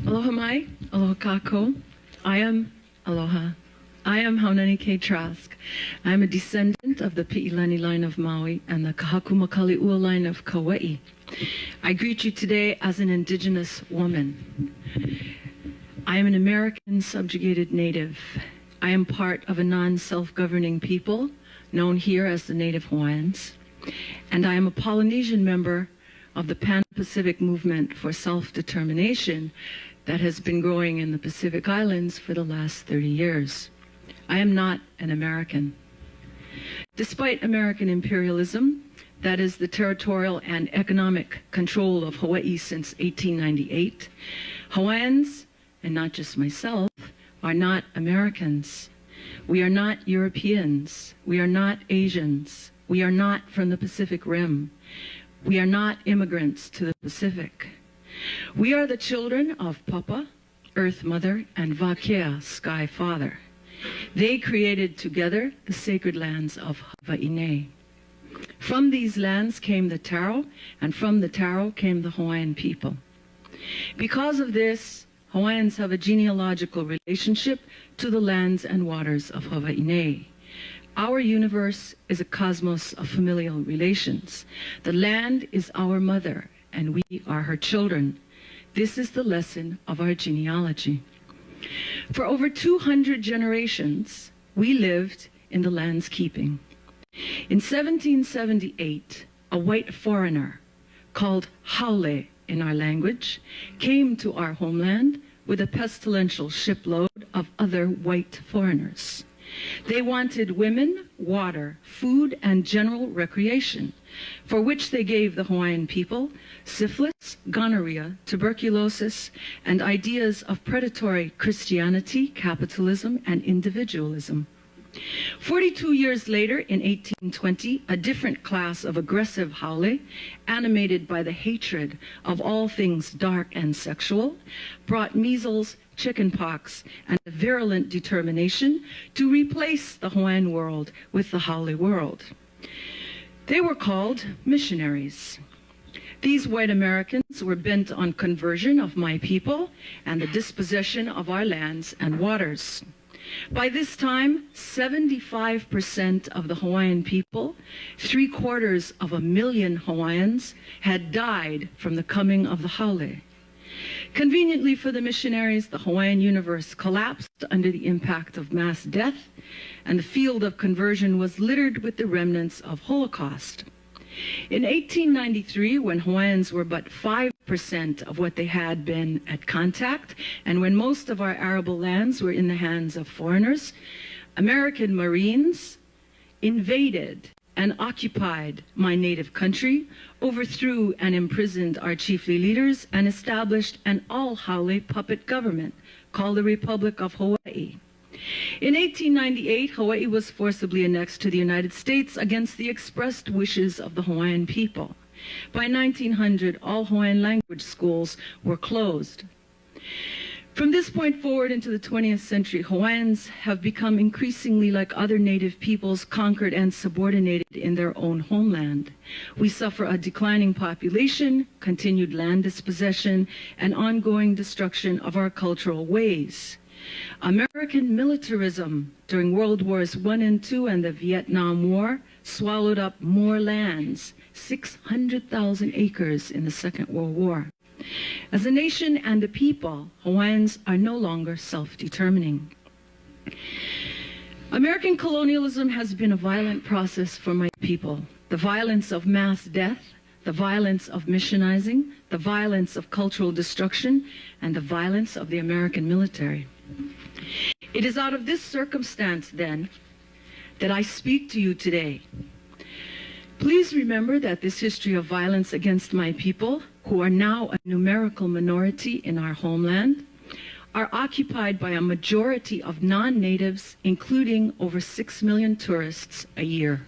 Aloha mai, aloha kako. Aloha. I am Haunani-Kay Trask. I am a descendant of the Pi'ilani line of Maui and the Kahakumakali'ua line of Kauai. I greet you today as an indigenous woman. I am an American subjugated native. I am part of a non-self-governing people known here as the Native Hawaiians, and I am a Polynesian member of the Pan-Pacific movement for self-determination that has been growing in the Pacific Islands for the last 30 years. I am not an American. Despite American imperialism, that is the territorial and economic control of Hawaii since 1898, Hawaiians, and not just myself, are not Americans. We are not Europeans. We are not Asians. We are not from the Pacific Rim. We are not immigrants to the Pacific. We are the children of Papa, Earth Mother, and Wākea, Sky Father. They created together the sacred lands of Hawai'i. From these lands came the taro, and from the taro came the Hawaiian people. Because of this, Hawaiians have a genealogical relationship to the lands and waters of Hawai'i. Our universe is a cosmos of familial relations. The land is our mother, and we are her children. This is the lesson of our genealogy. For over 200 generations, we lived in the land's keeping. In 1778, a white foreigner called haole in our language came to our homeland with a pestilential shipload of other white foreigners. They wanted women, water, food, and general recreation, for which they gave the Hawaiian people syphilis, gonorrhea, tuberculosis, and ideas of predatory Christianity, capitalism, and individualism. 42 years later, in 1820, a different class of aggressive haole, animated by the hatred of all things dark and sexual, brought measles, chickenpox, and a virulent determination to replace the Hawaiian world with the haole world. They were called missionaries. These white Americans were bent on conversion of my people and the dispossession of our lands and waters. By this time, 75% of the Hawaiian people, 750,000 Hawaiians, had died from the coming of the haole. Conveniently for the missionaries, the Hawaiian universe collapsed under the impact of mass death, and the field of conversion was littered with the remnants of Holocaust. In 1893, when Hawaiians were but 5% of what they had been at contact, and when most of our arable lands were in the hands of foreigners, American Marines invaded and occupied my native country, overthrew and imprisoned our chiefly leaders, and established an all-haole puppet government called the Republic of Hawaii. In 1898, Hawaii was forcibly annexed to the United States against the expressed wishes of the Hawaiian people. By 1900, all Hawaiian language schools were closed. From this point forward into the 20th century, Hawaiians have become increasingly like other native peoples, conquered and subordinated in their own homeland. We suffer a declining population, continued land dispossession, and ongoing destruction of our cultural ways. American militarism during World Wars I and II and the Vietnam War swallowed up more lands, 600,000 acres in the Second World War. As a nation and a people, Hawaiians are no longer self-determining. American colonialism has been a violent process for my people. The violence of mass death, the violence of missionizing, the violence of cultural destruction, and the violence of the American military. It is out of this circumstance, then, that I speak to you today. Please remember that this history of violence against my people, who are now a numerical minority in our homeland, are occupied by a majority of non-natives, including over 6 million tourists a year.